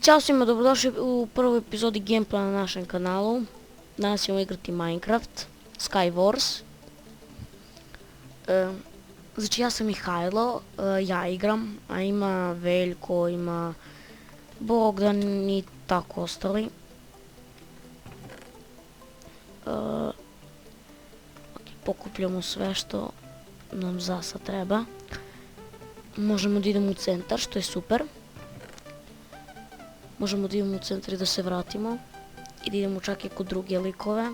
Ćao svima, dobrodošli u prvoj epizodi gameplaya na našem kanalu. Danas ćemo igrati Minecraft, Skywars. Znači ja sam Mihajlo, ja igram, a ima Veljko, ima Bogdan i tako ostali. Pokupljamo sve što nam za sad treba. Možemo da idemo u centar, što je super. Možemo da idemo u centar i da se vratimo. I da idemo čak i kod druge likove.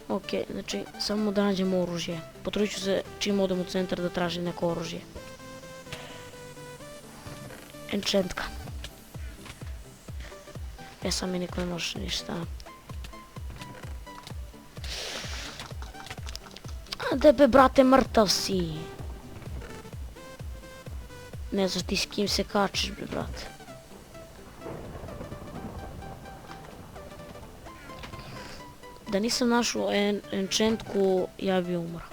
Ok, znači, samo da nađemo oružje. Potrudit ću se čim odem u centar da tražim neko oružje. Enchantka. Sam mi niko ne može ništa. Debe, brate, mrtav si. Ne znaš ti s kim se kačiš, bre, brate. Da nisam našao enchantku, ja bi umro.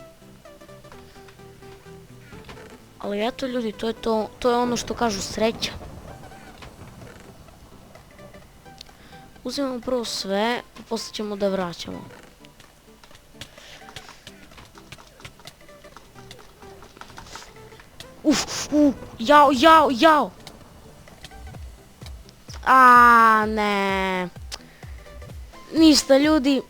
Ali eto ljudi, to je ono što kažu sreća. Uzimamo prvo sve, pa poslije ćemo da vraćamo. Jao! Ne. Ništa ljudi,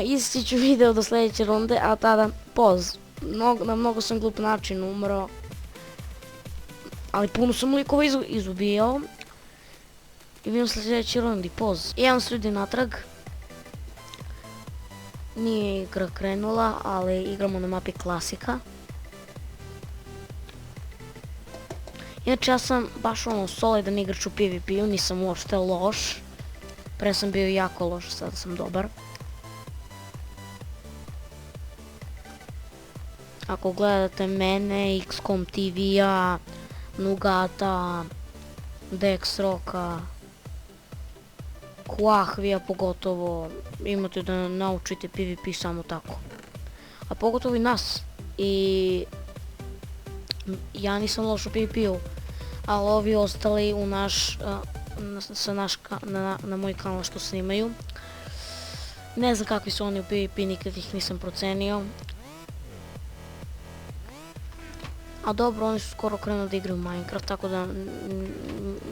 istit ću video do sljedeće runde, a tada poz. Na mnogo sam glup način umro. Ali puno sam likova izubijao. I vidim sljedeći rundi, poz. Jedan se ljudi natrag. Nije igra krenula, ali igramo na mapi klasika. Inače ja sam baš ono solidan igrač u PvP-u, nisam uopšte loš. Pre sam bio jako loš, sada sam dobar. Ako gledate mene, XCOM TV-a, Nugata, Dexroka, Quahvija pogotovo, imate da naučite PvP samo tako. A pogotovo i nas. I ja nisam loš u PvP-u, ali ovi ostali u na moj kanal što snimaju. Ne znam kakvi su oni u PvP, nikad ih nisam procenio. A dobro, oni su skoro krenuli da igraju Minecraft, tako da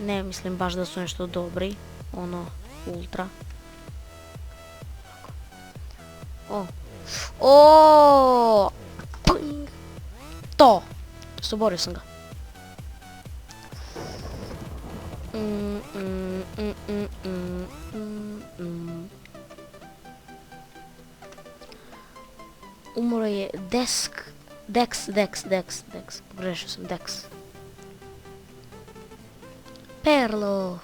ne mislim baš da su nešto dobri. Ono, ultra. To! Soborio sam ga. Umro je Dex. Pogrešio sam, Dex. Perlo!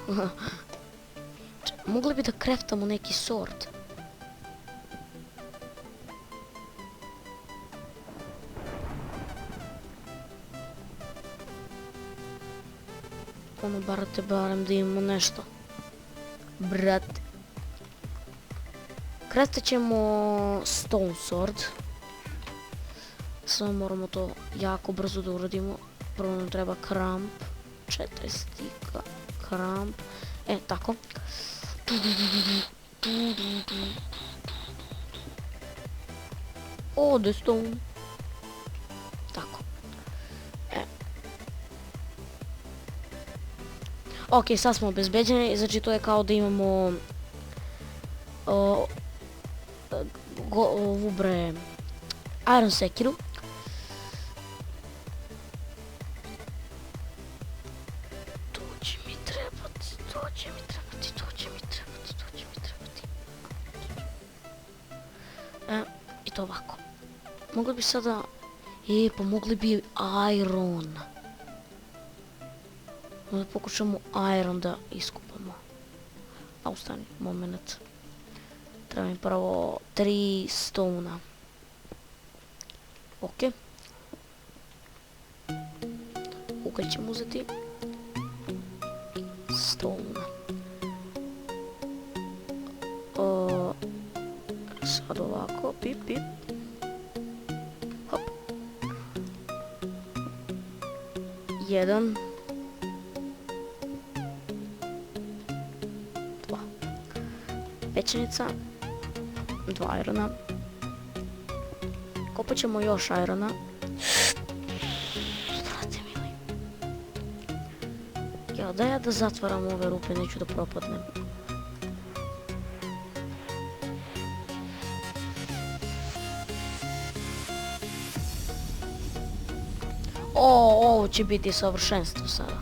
Mogli bi da kreftamo neki sort. Ono, barem da imamo nešto. Brate. Kreftat ćemo stone sword. Samo moramo to jako brzo da uradimo. Prvo nam treba kramp. 4 stika. Kramp. Tako. The stone. Tako. Ok, sad smo obezbeđeni, znači to je kao da imamo ovu bre iron sekiru. To će mi trebati. I to ovako. Mogli bi sada, pomogli bi iron. Onda pokušamo iron da iskupamo. A ustani, moment. Treba mi prvo 3 stona. Ok. Ugalj ćemo uzeti. Stona. Sad ovako, pip. Hop. 1. pećenica. 2 irona. Kopat ćemo još irona. Strate mili. Ja, da ja da zatvaram ove rupe, neću da propadnem. Ovo će biti savršenstvo sada.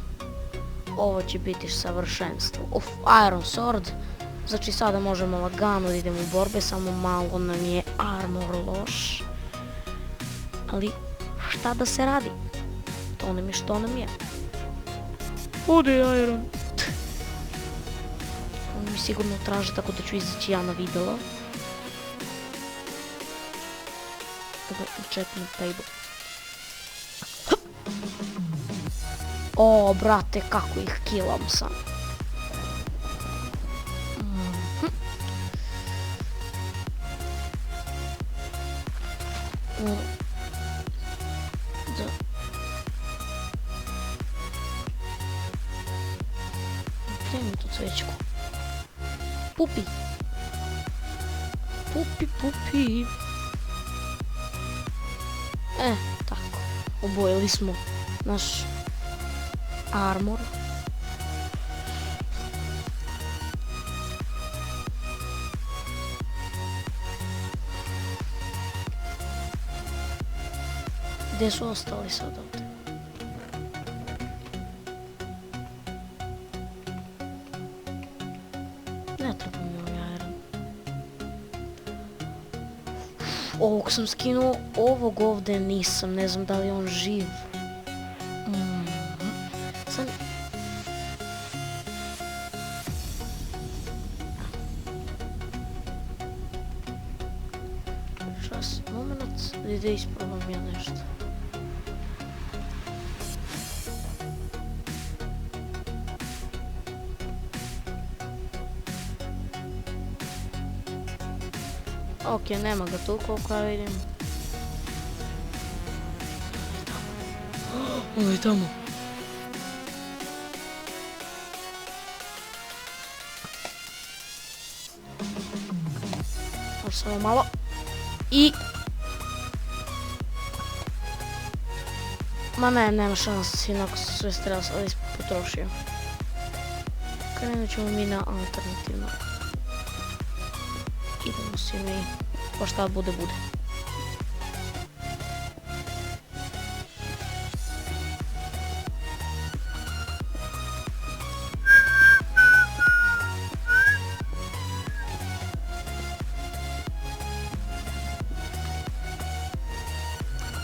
Ovo će biti savršenstvo. Iron Sword. Znači sada možemo lagano da idemo u borbe, samo malo nam je armor loš. Ali šta da se radi? To nam je što nam je. Ode Iron. On mi sigurno traži, tako da ću izaći ja na videlo. Da ga čepnem table. O, brate, kako ih killam sam. Gdje mi tu cvećku? Pupi. Pupi. Tako. Obojili smo naš armor. Gdje su ostali sad ovdje? Ne treba mi ovaj iron. Ovog sam skinuo, ovog ovdje nisam, ne znam da li je on živ. Sad... Čas, moment, da isprobam ja nešto. Ok, nema ga tu koliko ja vidim. Ovo je tamo. Još samo malo. I... Ma ne, nema šanse, inako sve strela sada potrošio. Krenut ćemo mi na alternativno. Idemo si mi, pa šta bude. Ok,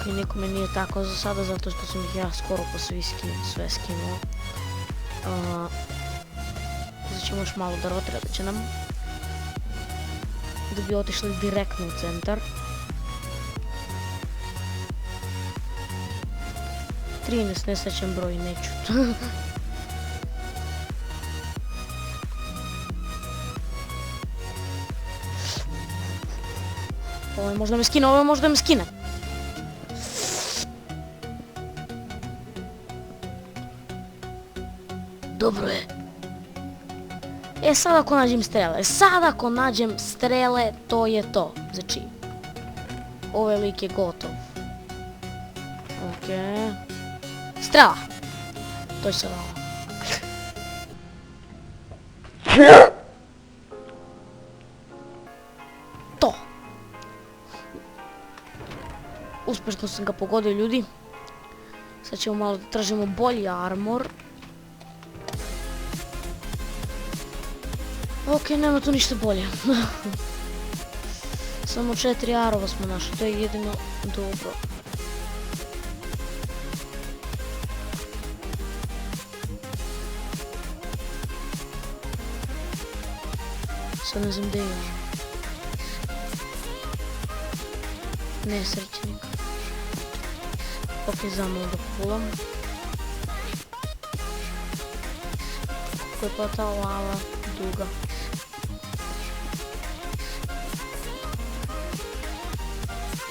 nikome nije tako za sada, zato što sam ih ja skoro po sve skinuo. Sada ćemo još malo drva, treba će nam. Da bi otišli direktno u centar. 13, nesrećan broj, neću. Ovo je možda me skine, Dobro je. Sad ako nađem strele, to je to. Znači, ovaj lik je gotov. Ok. Strela! To je se dalo. To! Uspješno sam ga pogodio, ljudi. Sad ćemo malo da tražimo bolji armor. Ok, nema tu ništa bolje. Samo 4 arova smo našli, to je jedino dobro. Sad ne znam gdje je. Nesrećnik. Ok, zamalo da pulam. Kako je pa ta lava duga.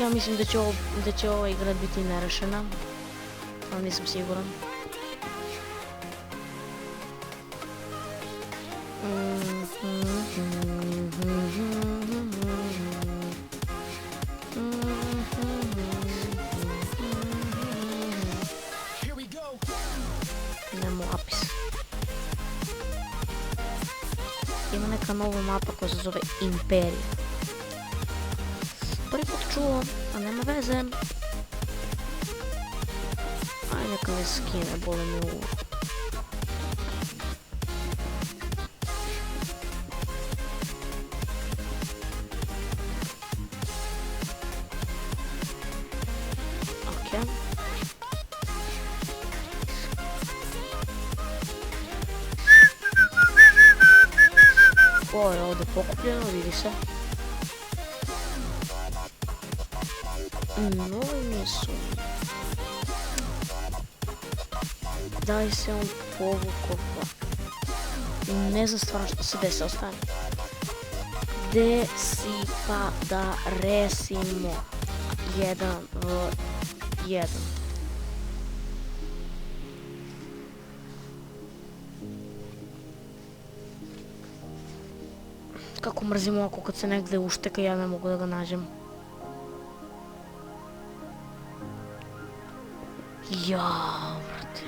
Ja mislim da će ova igra biti nerešena, ali nisam siguran. Nemo apis. Ima neka nova mapa koja se zove Imperija. Prvi put čuo, a nema veze. Aj neka me skine, boli mi uvo. Ovo je ovdje pokupljeno, vidi se. Novi nisu. Daj se on povukao. Ne znam stvarno što se desilo, stane. Gde si pa da resimo 1v1. Kako mrzim ovako kad se negdje ušteka, ja ne mogu da ga nađem. Jao, brate.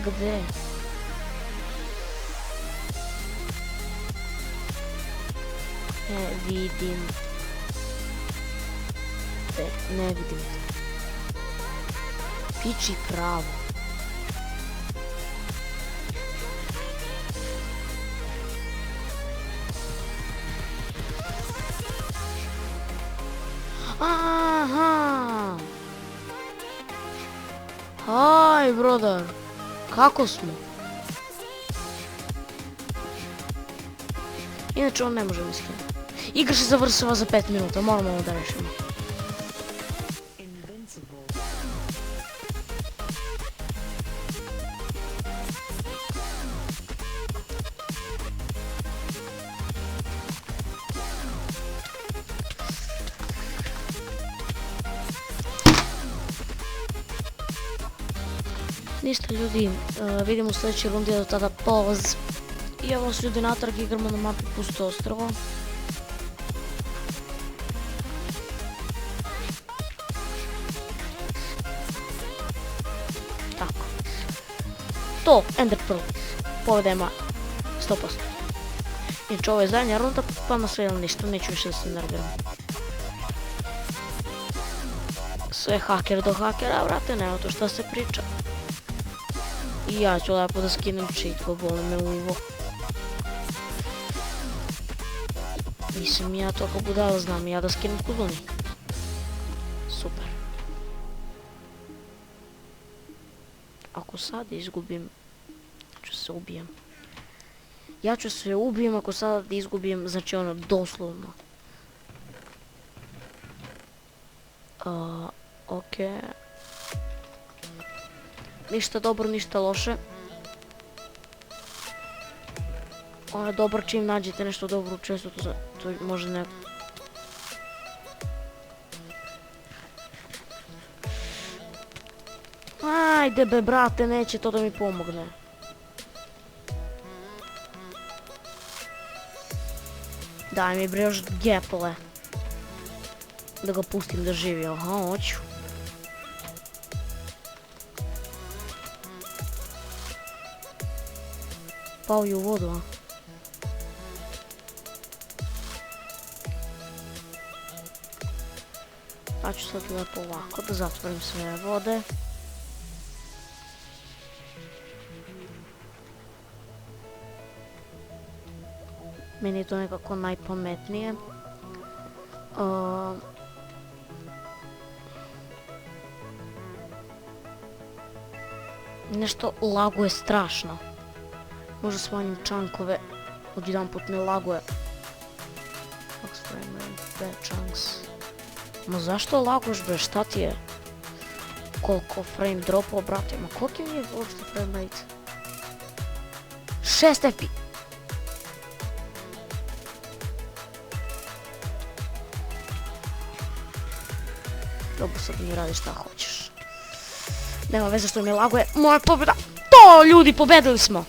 Gde? Ne vidim te, ne vidim te. Piči pravo. Aha! Haj, brodar! Kako smo? Inače on ne može mi skinuti. Igra se završava za 5 minuta, moramo ovo da rešimo. Ništa ljudi, vidimo u sljedećoj rundi, do tada pause. I evo se ljudi natrag, igramo na mapi Pusto ostrvo. Tako. To, Ender Pearl. Povedema 100%. Inače ovo je zadnja runda, pa na sve ili ništa, neću više da se nerviram. Sve haker do hakera, vrate, nema to šta se priča. I ja ću lepo da skinem cheat, ko boli me uvo. Nisam ja toliko budala, znam ja da skinem kuduni. Super. Ako sad izgubim, ću se ubijem. Ja ću se ubijem ako sad izgubim, znači ono, doslovno. Okej. Ništa dobro, ništa loše. Ono je dobro čim nađete nešto dobro, često to može ne... Ajde be brate, neće to da mi pomogne. Daj mi bre još gepole. Da ga pustim da živi, aha, hoću. Pao je u vodu, a? Pa ću sad lepo ovako da zatvorim sve vode. Meni je to nekako najpametnije. Nešto laguje strašno. Možda smanjim čankove, odjedan put ne laguje. Max frame rate, bad chunks. Ma zašto laguješ bre, šta ti je? Koliko frame dropao, brate, ma koliki mi je uopšte frame rate? 6 FPS. Robusta da mi radi šta hoćeš. Nema veze što mi laguje. Moja pobjeda. To, ljudi, pobedili smo.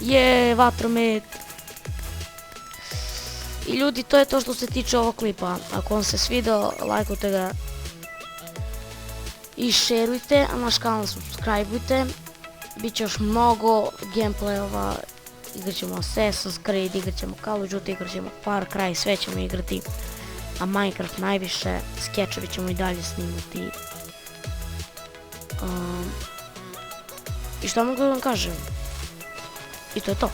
Je, vatromet. I ljudi, to je to što se tiče ovog klipa. Ako vam se svidao, lajkujte ga. I šerujte, a naš kanal subscribeujte. Biće još mnogo gameplayova. Igrat ćemo Assassin's Creed, igrat ćemo Call of Duty, igrat ćemo Far Cry, sve ćemo igrati. A Minecraft najviše, skečevi ćemo i dalje snimati. I što mogu da vam kažem? I to je to.